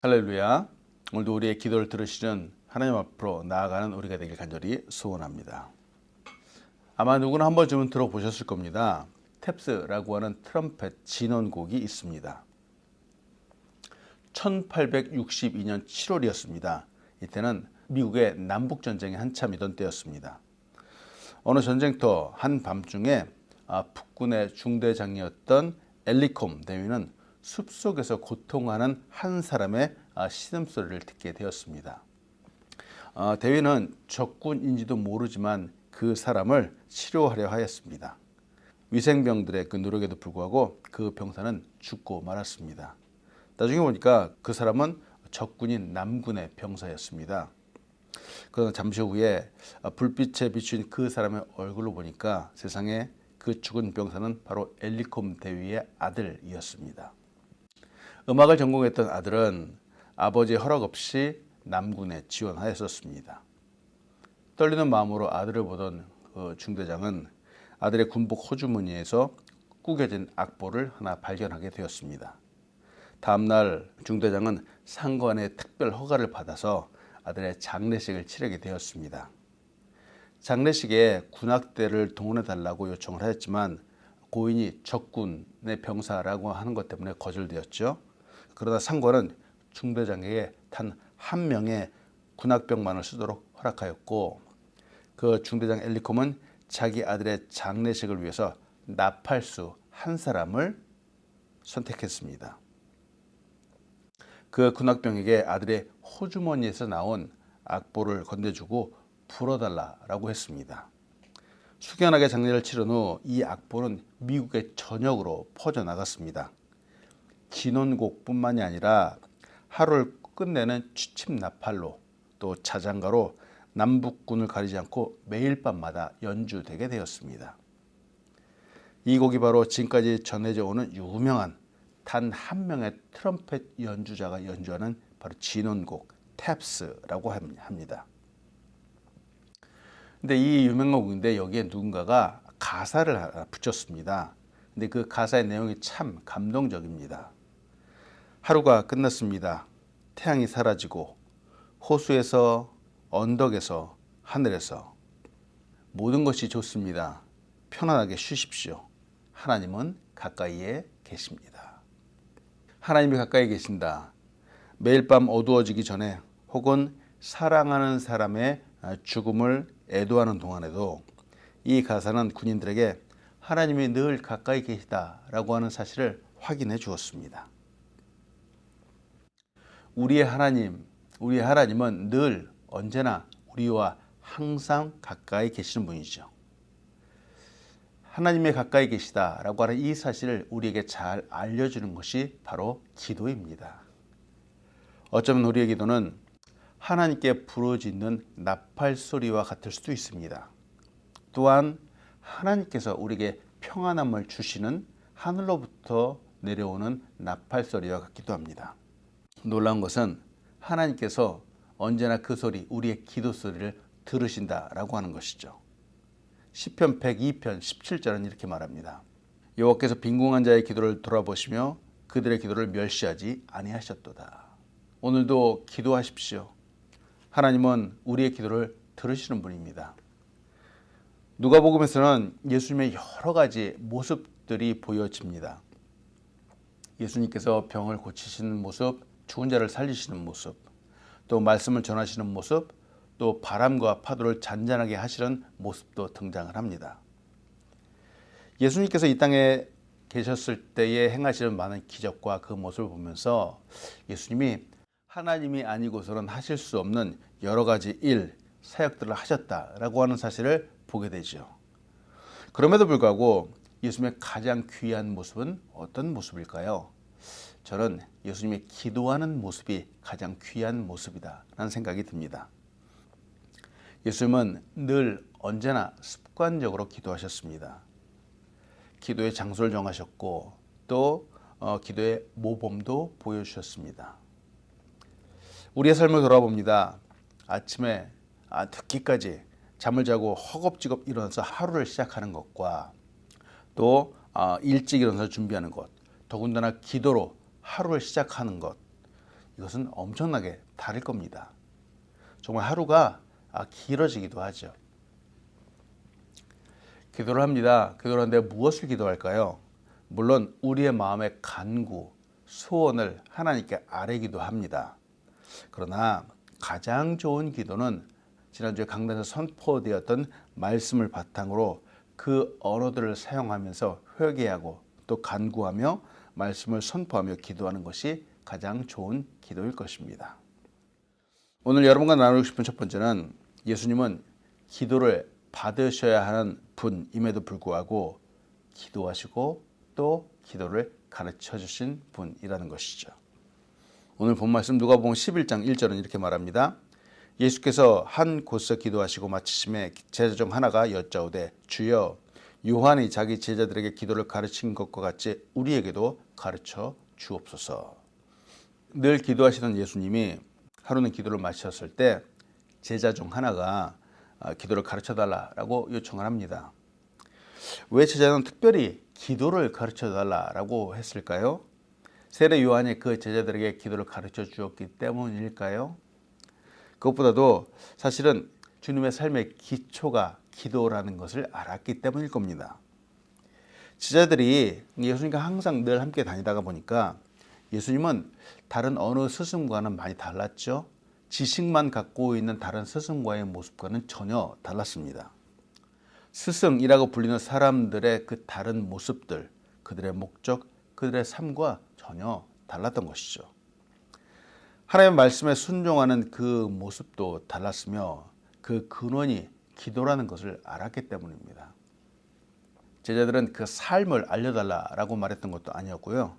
할렐루야. 오늘도 우리의 기도를 들으시는 하나님 앞으로 나아가는 우리가 되길 간절히 소원합니다. 아마 누구나 한 번쯤은 들어보셨을 겁니다. 탭스라고 하는 트럼펫 진원곡이 있습니다. 1862년 7월이었습니다. 이때는 미국의 남북전쟁이 한참이던 때였습니다. 어느 전쟁터 한밤중에 북군의 중대장이었던 엘리콤 대위는 숲속에서 고통하는 한 사람의 신음소리를 듣게 되었습니다. 대위는 적군인지도 모르지만 그 사람을 치료하려 하였습니다. 위생병들의 그 노력에도 불구하고 그 병사는 죽고 말았습니다. 나중에 보니까 그 사람은 적군인 남군의 병사였습니다. 그러나 잠시 후에 불빛에 비춘 그 사람의 얼굴로 보니까 세상에 그 죽은 병사는 바로 엘리콤 대위의 아들이었습니다. 음악을 전공했던 아들은 아버지의 허락 없이 남군에 지원하였었습니다. 떨리는 마음으로 아들을 보던 그 중대장은 아들의 군복 호주머니에서 구겨진 악보를 하나 발견하게 되었습니다. 다음날 중대장은 상관의 특별 허가를 받아서 아들의 장례식을 치르게 되었습니다. 장례식에 군악대를 동원해달라고 요청을 하였지만 고인이 적군의 병사라고 하는 것 때문에 거절되었죠. 그러나 상관은 중대장에게 단 한 명의 군악병만을 쓰도록 허락하였고 그 중대장 엘리콤은 자기 아들의 장례식을 위해서 나팔수 한 사람을 선택했습니다. 그 군악병에게 아들의 호주머니에서 나온 악보를 건네주고 불어달라고 했습니다. 숙연하게 장례를 치른 후 이 악보는 미국의 전역으로 퍼져나갔습니다. 진원곡뿐만이 아니라 하루를 끝내는 취침 나팔로 또 자장가로 남북군을 가리지 않고 매일 밤마다 연주되게 되었습니다. 이 곡이 바로 지금까지 전해져 오는 유명한 단 한 명의 트럼펫 연주자가 연주하는 바로 진원곡 탭스라고 합니다. 근데 이 유명한 곡인데 여기에 누군가가 가사를 붙였습니다. 근데 그 가사의 내용이 참 감동적입니다. 하루가 끝났습니다. 태양이 사라지고 호수에서 언덕에서 하늘에서 모든 것이 좋습니다. 편안하게 쉬십시오. 하나님은 가까이에 계십니다. 하나님이 가까이 계신다. 매일 밤 어두워지기 전에 혹은 사랑하는 사람의 죽음을 애도하는 동안에도 이 가사는 군인들에게 하나님이 늘 가까이 계시다라고 하는 사실을 확인해 주었습니다. 우리의 하나님은 늘 언제나 우리와 항상 가까이 계시는 분이죠. 하나님이 가까이 계시다라고 하는 이 사실을 우리에게 잘 알려주는 것이 바로 기도입니다. 어쩌면 우리의 기도는 하나님께 부르짖는 나팔 소리와 같을 수도 있습니다. 또한 하나님께서 우리에게 평안함을 주시는 하늘로부터 내려오는 나팔 소리와 같기도 합니다. 놀라운 것은 하나님께서 언제나 그 소리, 우리의 기도 소리를 들으신다라고 하는 것이죠. 시편 102편 17절은 이렇게 말합니다. 여호와께서 빈궁한 자의 기도를 돌아보시며 그들의 기도를 멸시하지 아니하셨도다. 오늘도 기도하십시오. 하나님은 우리의 기도를 들으시는 분입니다. 누가복음에서는 예수님의 여러 가지 모습들이 보여집니다. 예수님께서 병을 고치시는 모습, 죽은 자를 살리시는 모습, 또 말씀을 전하시는 모습, 또 바람과 파도를 잔잔하게 하시는 모습도 등장을 합니다. 예수님께서 이 땅에 계셨을 때에 행하시는 많은 기적과 그 모습을 보면서 예수님이 하나님이 아니고서는 하실 수 없는 여러 가지 사역들을 하셨다라고 하는 사실을 보게 되죠. 그럼에도 불구하고 예수님의 가장 귀한 모습은 어떤 모습일까요? 저는 예수님의 기도하는 모습이 가장 귀한 모습이다라는 생각이 듭니다. 예수님은 늘 언제나 습관적으로 기도하셨습니다. 기도의 장소를 정하셨고 또 기도의 모범도 보여주셨습니다. 우리의 삶을 돌아봅니다. 아침에 늦게까지 잠을 자고 허겁지겁 일어나서 하루를 시작하는 것과 또 일찍 일어나서 준비하는 것, 더군다나 기도로 하루를 시작하는 것, 이것은 엄청나게 다를 겁니다. 정말 하루가 길어지기도 하죠. 기도를 합니다. 기도를 하는데 무엇을 기도할까요? 물론 우리의 마음의 간구, 소원을 하나님께 아뢰기도 합니다. 그러나 가장 좋은 기도는 지난주에 강단에서 선포되었던 말씀을 바탕으로 그 언어들을 사용하면서 회개하고 또 간구하며 말씀을 선포하며 기도하는 것이 가장 좋은 기도일 것입니다. 오늘 여러분과 나누고 싶은 첫 번째는 예수님은 기도를 받으셔야 하는 분임에도 불구하고 기도하시고 또 기도를 가르쳐 주신 분이라는 것이죠. 오늘 본 말씀 누가복음 11장 1절은 이렇게 말합니다. 예수께서 한 곳에서 기도하시고 마치심에 제자 중 하나가 여짜오되 주여 요한이 자기 제자들에게 기도를 가르친 것과 같이 우리에게도 가르쳐 주옵소서. 늘 기도하시던 예수님이 하루는 기도를 마쳤을 때 제자 중 하나가 기도를 가르쳐달라고 요청을 합니다. 왜 제자는 특별히 기도를 가르쳐달라고 했을까요? 세례 요한이 그 제자들에게 기도를 가르쳐 주었기 때문일까요? 그것보다도 사실은 주님의 삶의 기초가 기도라는 것을 알았기 때문일 겁니다. 제자들이 예수님과 항상 늘 함께 다니다가 보니까 예수님은 다른 어느 스승과는 많이 달랐죠. 지식만 갖고 있는 다른 스승과의 모습과는 전혀 달랐습니다. 스승이라고 불리는 사람들의 그 다른 모습들, 그들의 목적, 그들의 삶과 전혀 달랐던 것이죠. 하나님의 말씀에 순종하는 그 모습도 달랐으며 그 근원이 기도라는 것을 알았기 때문입니다. 제자들은 그 삶을 알려달라고 말했던 것도 아니었고요.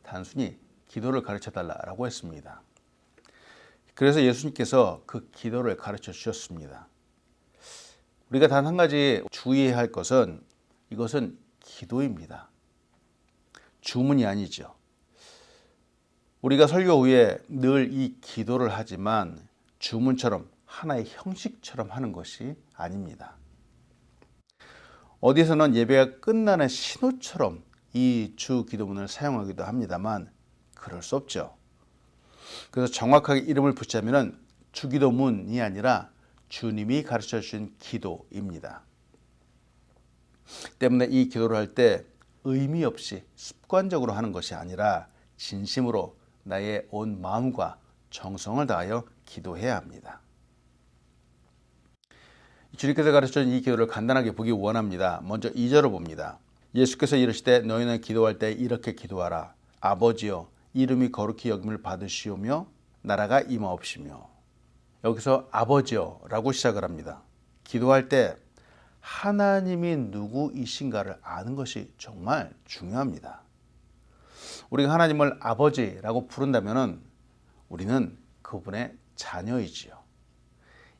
단순히 기도를 가르쳐달라고 했습니다. 그래서 예수님께서 그 기도를 가르쳐 주셨습니다. 우리가 단 한 가지 주의해야 할 것은 이것은 기도입니다. 주문이 아니죠. 우리가 설교 후에 늘 이 기도를 하지만 주문처럼 하나의 형식처럼 하는 것이 아닙니다. 어디서는 예배가 끝나는 신호처럼 이 주 기도문을 사용하기도 합니다만 그럴 수 없죠. 그래서 정확하게 이름을 붙자면 주기도문이 아니라 주님이 가르쳐 주신 기도입니다. 때문에 이 기도를 할 때 의미 없이 습관적으로 하는 것이 아니라 진심으로 나의 온 마음과 정성을 다하여 기도해야 합니다. 주님께서 가르쳐 준 이 기도를 간단하게 보기 원합니다. 먼저 2절을 봅니다. 예수께서 이르시되 너희는 기도할 때 이렇게 기도하라. 아버지여 이름이 거룩히 여김을 받으시오며 나라가 임하옵시며. 여기서 아버지여라고 시작을 합니다. 기도할 때 하나님이 누구이신가를 아는 것이 정말 중요합니다. 우리가 하나님을 아버지라고 부른다면 우리는 그분의 자녀이지요.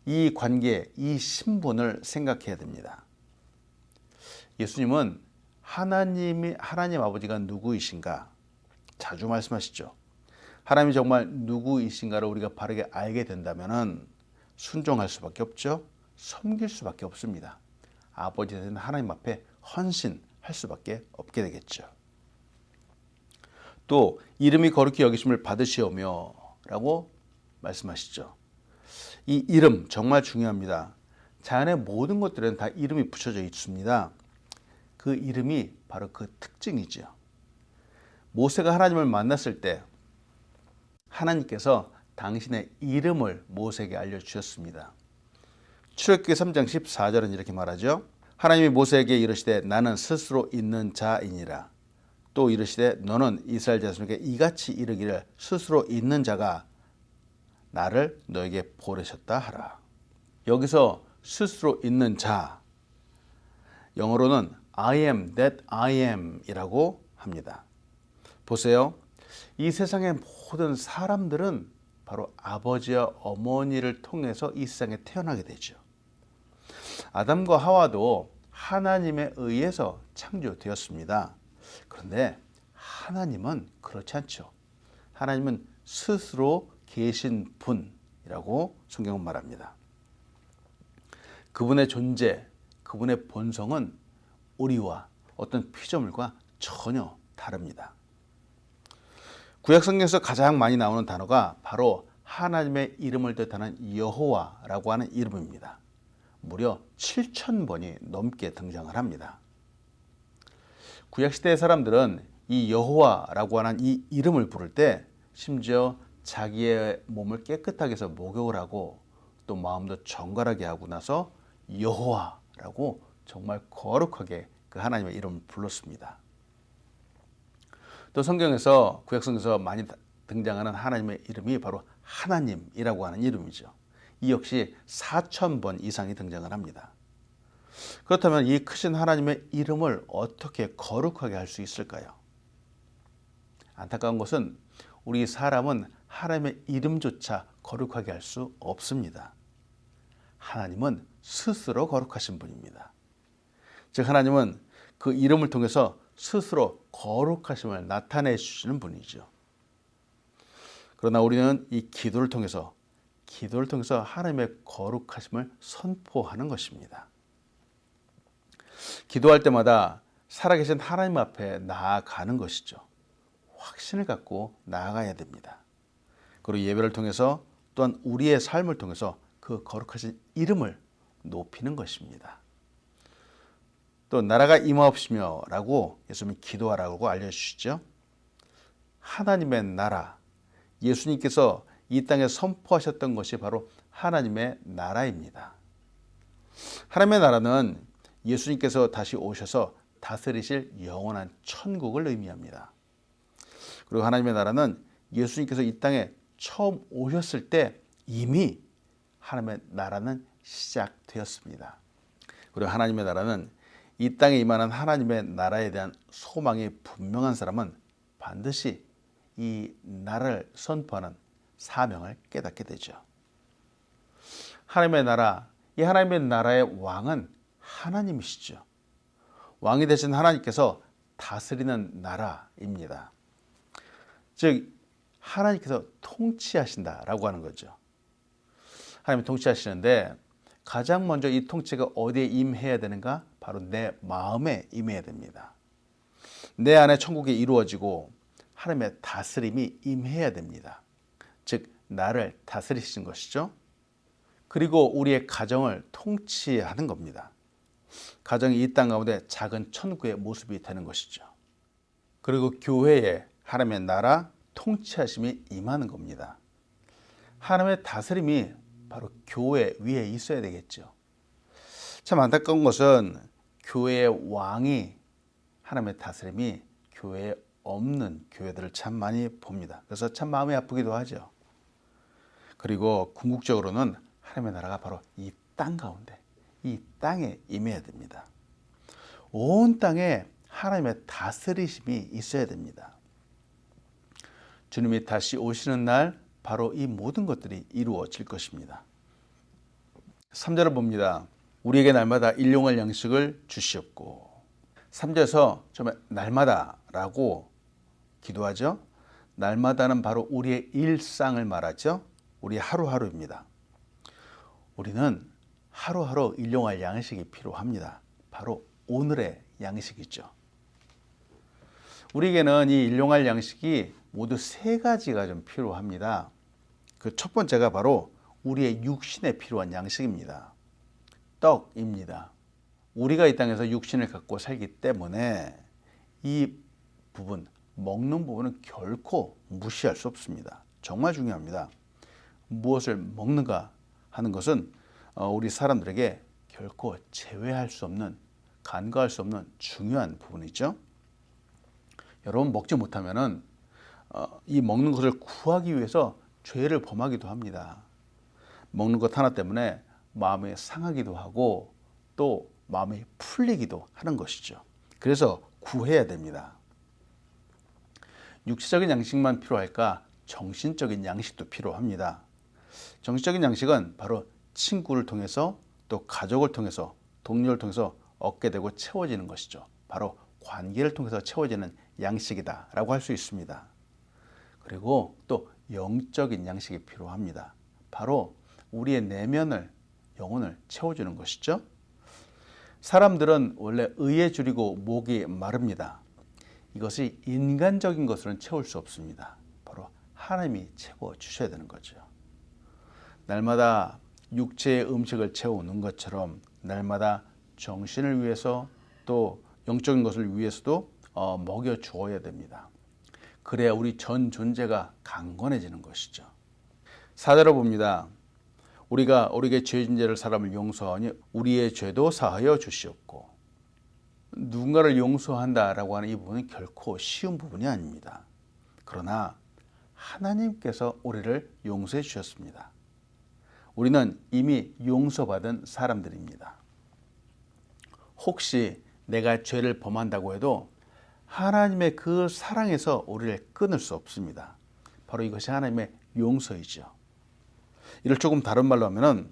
이 관계, 이 신분을 생각해야 됩니다. 예수님은 하나님 아버지가 누구이신가 자주 말씀하시죠. 하나님이 정말 누구이신가를 우리가 바르게 알게 된다면 순종할 수밖에 없죠. 섬길 수밖에 없습니다. 아버지 되신 하나님 앞에 헌신할 수밖에 없게 되겠죠. 또 이름이 거룩히 여기심을 받으시오며 라고 말씀하시죠. 이 이름 정말 중요합니다. 자연의 모든 것들은 다 이름이 붙여져 있습니다. 그 이름이 바로 그 특징이죠. 모세가 하나님을 만났을 때 하나님께서 당신의 이름을 모세에게 알려주셨습니다. 출애굽기 3장 14절은 이렇게 말하죠. 하나님이 모세에게 이르시되 나는 스스로 있는 자이니라. 또 이르시되 너는 이스라엘 자손에게 이같이 이르기를 스스로 있는 자가 나를 너에게 보내셨다 하라. 여기서 스스로 있는 자, 영어로는 I am that I am 이라고 합니다. 보세요. 이 세상의 모든 사람들은 바로 아버지와 어머니를 통해서 이 세상에 태어나게 되죠. 아담과 하와도 하나님에 의해서 창조되었습니다. 그런데 하나님은 그렇지 않죠. 하나님은 스스로 계신 분이라고 성경은 말합니다. 그분의 존재, 그분의 본성은 우리와 어떤 피조물과 전혀 다릅니다. 구약 성경에서 가장 많이 나오는 단어가 바로 하나님의 이름을 뜻하는 여호와라고 하는 이름입니다. 무려 7,000번이 넘게 등장을 합니다. 구약시대의 사람들은 이 여호와라고 하는 이 이름을 부를 때 심지어 자기의 몸을 깨끗하게 해서 목욕을 하고 또 마음도 정갈하게 하고 나서 여호와라고 정말 거룩하게 그 하나님의 이름을 불렀습니다. 또 성경에서 구약 성경에서 많이 등장하는 하나님의 이름이 바로 하나님이라고 하는 이름이죠. 이 역시 4,000번 이상이 등장을 합니다. 그렇다면 이 크신 하나님의 이름을 어떻게 거룩하게 할 수 있을까요? 안타까운 것은 우리 사람은 하나님의 이름조차 거룩하게 할 수 없습니다. 하나님은 스스로 거룩하신 분입니다. 즉 하나님은 그 이름을 통해서 스스로 거룩하심을 나타내 주시는 분이죠. 그러나 우리는 이 기도를 통해서 하나님의 거룩하심을 선포하는 것입니다. 기도할 때마다 살아계신 하나님 앞에 나아가는 것이죠. 확신을 갖고 나아가야 됩니다. 그리고 예배를 통해서 또한 우리의 삶을 통해서 그 거룩하신 이름을 높이는 것입니다. 또 나라가 임하옵시며 라고 예수님이 기도하라고 알려주시죠. 하나님의 나라, 예수님께서 이 땅에 선포하셨던 것이 바로 하나님의 나라입니다. 하나님의 나라는 예수님께서 다시 오셔서 다스리실 영원한 천국을 의미합니다. 그리고 하나님의 나라는 예수님께서 이 땅에 처음 오셨을 때 이미 하나님의 나라는 시작되었습니다. 그리고 하나님의 나라는 이 땅에 임하는 하나님의 나라에 대한 소망이 분명한 사람은 반드시 이 나라를 선포하는 사명을 깨닫게 되죠. 하나님의 나라, 이 하나님의 나라의 왕은 하나님이시죠. 왕이 되신 하나님께서 다스리는 나라입니다. 즉 하나님께서 통치하신다라고 하는 거죠. 하나님이 통치하시는데 가장 먼저 이 통치가 어디에 임해야 되는가? 바로 내 마음에 임해야 됩니다. 내 안에 천국이 이루어지고 하나님의 다스림이 임해야 됩니다. 즉 나를 다스리신 것이죠. 그리고 우리의 가정을 통치하는 겁니다. 가정이 이 땅 가운데 작은 천국의 모습이 되는 것이죠. 그리고 교회에 하나님의 나라 통치하심이 임하는 겁니다. 하나님의 다스림이 바로 교회 위에 있어야 되겠죠. 참 안타까운 것은 교회의 왕이 하나님의 다스림이 교회에 없는 교회들을 참 많이 봅니다. 그래서 참 마음이 아프기도 하죠. 그리고 궁극적으로는 하나님의 나라가 바로 이 땅 가운데, 이 땅에 임해야 됩니다. 온 땅에 하나님의 다스리심이 있어야 됩니다. 주님이 다시 오시는 날 바로 이 모든 것들이 이루어질 것입니다. 3절을 봅니다. 우리에게 날마다 일용할 양식을 주시옵고. 3절에서 처음에 날마다라고 기도하죠. 날마다는 바로 우리의 일상을 말하죠. 우리 하루하루입니다. 우리는 하루하루 일용할 양식이 필요합니다. 바로 오늘의 양식이죠. 우리에게는 이 일용할 양식이 모두 세 가지가 좀 필요합니다. 그 첫 번째가 바로 우리의 육신에 필요한 양식입니다. 떡입니다. 우리가 이 땅에서 육신을 갖고 살기 때문에 이 부분, 먹는 부분은 결코 무시할 수 없습니다. 정말 중요합니다. 무엇을 먹는가 하는 것은 우리 사람들에게 결코 제외할 수 없는, 간과할 수 없는 중요한 부분이죠. 여러분 먹지 못하면은 이 먹는 것을 구하기 위해서 죄를 범하기도 합니다. 먹는 것 하나 때문에 마음이 상하기도 하고 또 마음이 풀리기도 하는 것이죠. 그래서 구해야 됩니다. 육체적인 양식만 필요할까? 정신적인 양식도 필요합니다. 정신적인 양식은 바로 친구를 통해서 또 가족을 통해서 동료를 통해서 얻게 되고 채워지는 것이죠. 바로 관계를 통해서 채워지는 양식이다 라고 할 수 있습니다. 그리고 또 영적인 양식이 필요합니다. 바로 우리의 내면을, 영혼을 채워주는 것이죠. 사람들은 원래 의에 줄이고 목이 마릅니다. 이것이 인간적인 것으로는 채울 수 없습니다. 하나님이 채워 주셔야 되는 거죠. 날마다 육체의 음식을 채우는 것처럼 날마다 정신을 위해서 또 영적인 것을 위해서도 먹여 주어야 됩니다. 그래야 우리 전 존재가 강건해지는 것이죠. 4절을 봅니다. 우리가 우리에게 죄진 자를 사람을 용서하니 우리의 죄도 사하여 주시옵고. 누군가를 용서한다라고 하는 이 부분은 결코 쉬운 부분이 아닙니다. 그러나 하나님께서 우리를 용서해 주셨습니다. 우리는 이미 용서받은 사람들입니다. 혹시 내가 죄를 범한다고 해도 하나님의 그 사랑에서 우리를 끊을 수 없습니다. 바로 이것이 하나님의 용서이죠. 이를 조금 다른 말로 하면은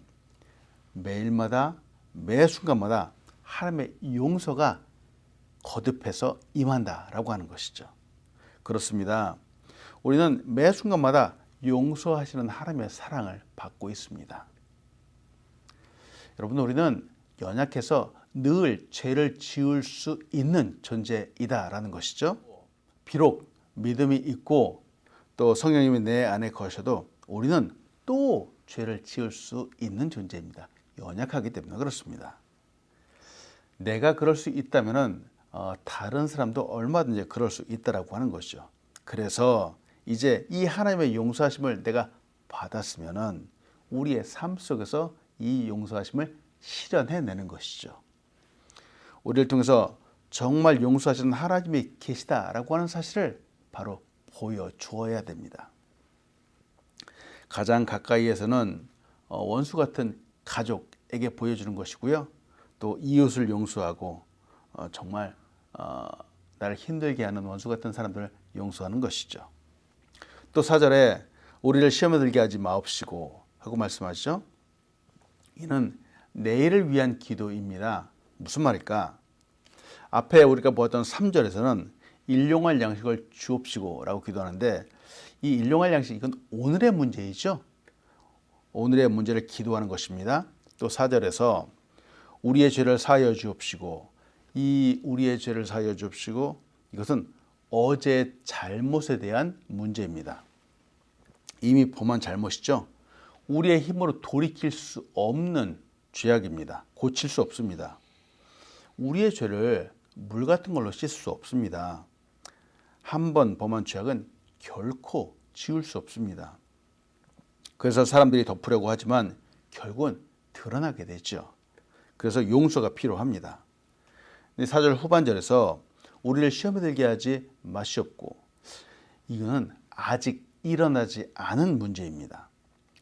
매일마다 매 순간마다 하나님의 용서가 거듭해서 임한다라고 하는 것이죠. 그렇습니다. 우리는 매 순간마다 용서하시는 하나님의 사랑을 받고 있습니다. 여러분, 우리는 연약해서 늘 죄를 지을 수 있는 존재이다라는 것이죠. 비록 믿음이 있고 또 성령님이 내 안에 거셔도 우리는 또 죄를 지을 수 있는 존재입니다. 연약하기 때문에 그렇습니다. 내가 그럴 수 있다면은 다른 사람도 얼마든지 그럴 수 있다라고 하는 것이죠. 그래서 이제 이 하나님의 용서하심을 내가 받았으면은 우리의 삶 속에서 이 용서하심을 실현해내는 것이죠. 우리를 통해서 정말 용서하시는 하나님이 계시다라고 하는 사실을 바로 보여주어야 됩니다. 가장 가까이에서는 원수 같은 가족에게 보여주는 것이고요. 또 이웃을 용서하고 정말 나를 힘들게 하는 원수 같은 사람들을 용서하는 것이죠. 또 4절에 우리를 시험에 들게 하지 마옵시고 하고 말씀하시죠. 이는 내일을 위한 기도입니다. 무슨 말일까? 앞에 우리가 보았던 3절에서는 일용할 양식을 주옵시고 라고 기도하는데 이 일용할 양식, 이건 오늘의 문제이죠. 오늘의 문제를 기도하는 것입니다. 또 4절에서 우리의 죄를 사하여 주옵시고, 이 우리의 죄를 사하여 주옵시고, 이것은 어제의 잘못에 대한 문제입니다. 이미 범한 잘못이죠. 우리의 힘으로 돌이킬 수 없는 죄악입니다. 고칠 수 없습니다. 우리의 죄를 물 같은 걸로 씻을 수 없습니다. 한 번 범한 죄악은 결코 지울 수 없습니다. 그래서 사람들이 덮으려고 하지만 결국은 드러나게 되죠. 그래서 용서가 필요합니다. 4절 후반절에서 우리를 시험에 들게 하지 마시옵고, 이거는 아직 일어나지 않은 문제입니다.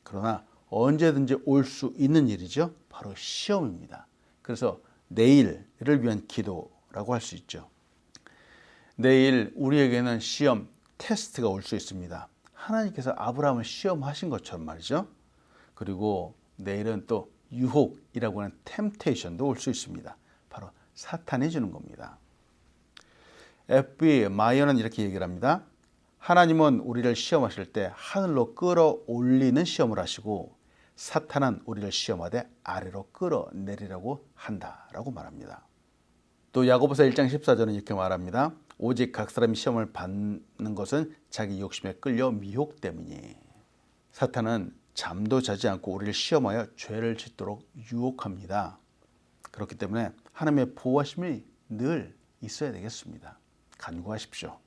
그러나 언제든지 올 수 있는 일이죠. 바로 시험입니다. 그래서 내일을 위한 기도라고 할 수 있죠. 내일 우리에게는 시험, 테스트가 올 수 있습니다. 하나님께서 아브라함을 시험하신 것처럼 말이죠. 그리고 내일은 또 유혹이라고 하는 템테이션도 올 수 있습니다. 바로 사탄이 주는 겁니다. F.B. 마이어는 이렇게 얘기를 합니다. 하나님은 우리를 시험하실 때 하늘로 끌어올리는 시험을 하시고 사탄은 우리를 시험하되 아래로 끌어내리라고 한다라고 말합니다. 또 야고보서 1장 14절은 이렇게 말합니다. 오직 각 사람이 시험을 받는 것은 자기 욕심에 끌려 미혹 때문이니. 사탄은 잠도 자지 않고 우리를 시험하여 죄를 짓도록 유혹합니다. 그렇기 때문에 하나님의 보호하심이 늘 있어야 되겠습니다. 간구하십시오.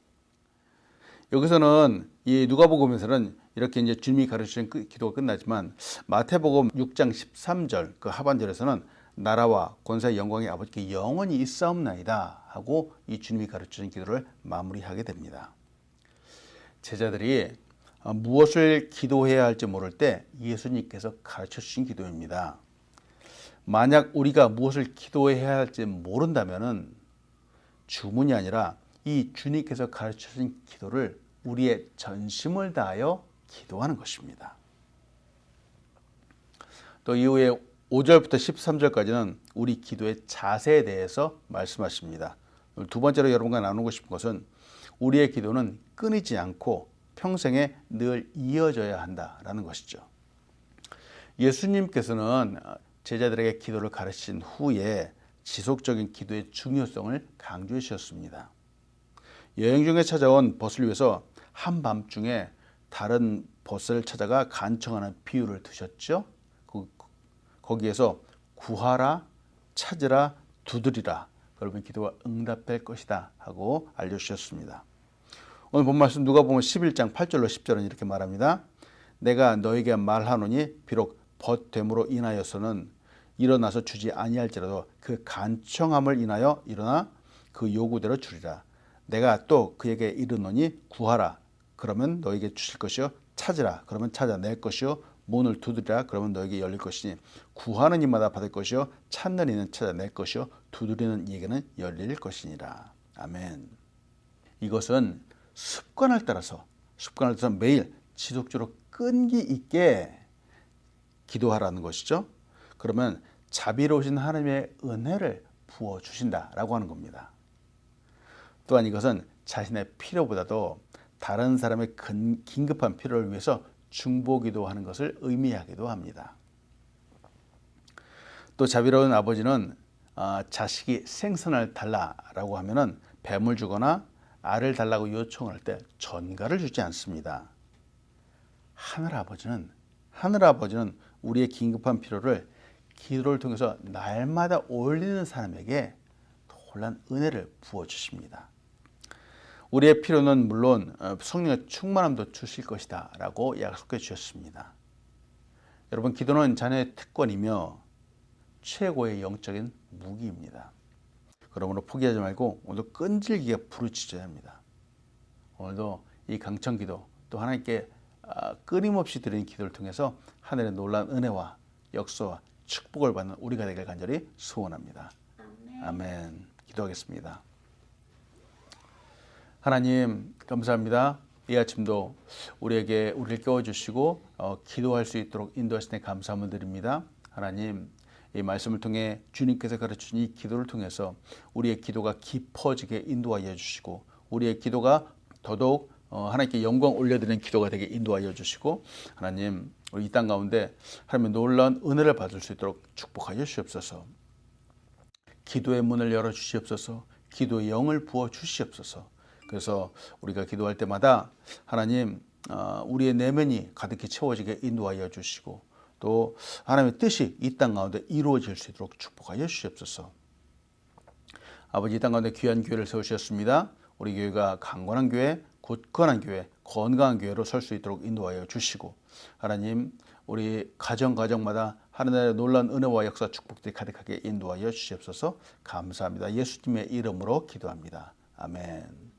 여기서는 이 누가복음에서는 이렇게 이제 주님이 가르치신 기도가 끝나지만 마태복음 6장 13절 그 하반절에서는 나라와 권세의 영광이 아버지께 영원히 있사옵나이다 하고 이 주님이 가르치신 기도를 마무리하게 됩니다. 제자들이 무엇을 기도해야 할지 모를 때 예수님께서 가르쳐 주신 기도입니다. 만약 우리가 무엇을 기도해야 할지 모른다면은 주문이 아니라 이 주님께서 가르쳐 주신 기도를 우리의 전심을 다하여 기도하는 것입니다. 또 이후에 5절부터 13절까지는 우리 기도의 자세에 대해서 말씀하십니다. 두 번째로 여러분과 나누고 싶은 것은 우리의 기도는 끊이지 않고 평생에 늘 이어져야 한다라는 것이죠. 예수님께서는 제자들에게 기도를 가르친 후에 지속적인 기도의 중요성을 강조해 주셨습니다. 여행 중에 찾아온 벗을 위해서 한밤중에 다른 벗을 찾아가 간청하는 비유를 드셨죠. 거기에서 구하라, 찾으라, 두드리라. 그러면 기도가 응답될 것이다 하고 알려주셨습니다. 오늘 본 말씀 누가복음 11장 8절로 10절은 이렇게 말합니다. 내가 너에게 말하노니 비록 벗됨으로 인하여서는 일어나서 주지 아니할지라도 그 간청함을 인하여 일어나 그 요구대로 주리라. 내가 또 그에게 이르노니 구하라. 그러면 너에게 주실 것이요. 찾으라. 그러면 찾아낼 것이요. 문을 두드리라. 그러면 너에게 열릴 것이니 구하는 이마다 받을 것이요. 찾는 이는 찾아낼 것이요. 두드리는 이에게는 열릴 것이니라. 아멘. 이것은 습관을 따라서 매일 지속적으로 끈기 있게 기도하라는 것이죠. 그러면 자비로우신 하나님의 은혜를 부어주신다라고 하는 겁니다. 또한 이것은 자신의 필요보다도 다른 사람의 긴급한 필요를 위해서 중보기도하는 것을 의미하기도 합니다. 또 자비로운 아버지는 자식이 생선을 달라라고 하면은 뱀을 주거나 알을 달라고 요청할 때 전갈을 주지 않습니다. 하늘아버지는 우리의 긴급한 필요를 기도를 통해서 날마다 올리는 사람에게 놀란 은혜를 부어주십니다. 우리의 필요는 물론 성령의 충만함도 주실 것이다 라고 약속해 주셨습니다. 여러분, 기도는 자녀의 특권이며 최고의 영적인 무기입니다. 그러므로 포기하지 말고 오늘도 끈질기게 부르짖어야 합니다. 오늘도 이 강청기도 또 하나님께 끊임없이 드리는 기도를 통해서 하늘의 놀라운 은혜와 역사와 축복을 받는 우리가 되길 간절히 소원합니다. 아멘. 기도하겠습니다. 하나님 감사합니다. 이 아침도 우리를 깨워주시고 기도할 수 있도록 인도하시니 감사함을 드립니다. 하나님, 이 말씀을 통해 주님께서 가르치신 이 기도를 통해서 우리의 기도가 깊어지게 인도하여 주시고 우리의 기도가 더더욱 하나님께 영광 올려드리는 기도가 되게 인도하여 주시고 하나님, 우리 이 땅 가운데 하나님의 놀라운 은혜를 받을 수 있도록 축복하여 주시옵소서. 기도의 문을 열어 주시옵소서. 기도의 영을 부어 주시옵소서. 그래서 우리가 기도할 때마다 하나님, 우리의 내면이 가득히 채워지게 인도하여 주시고 또 하나님의 뜻이 이 땅 가운데 이루어질 수 있도록 축복하여 주시옵소서. 아버지, 이 땅 가운데 귀한 교회를 세우셨습니다. 우리 교회가 강건한 교회, 굳건한 교회, 건강한 교회로 설 수 있도록 인도하여 주시고 하나님, 우리 가정마다 하나님의 놀라운 은혜와 역사 축복들이 가득하게 인도하여 주시옵소서. 감사합니다. 예수님의 이름으로 기도합니다. 아멘.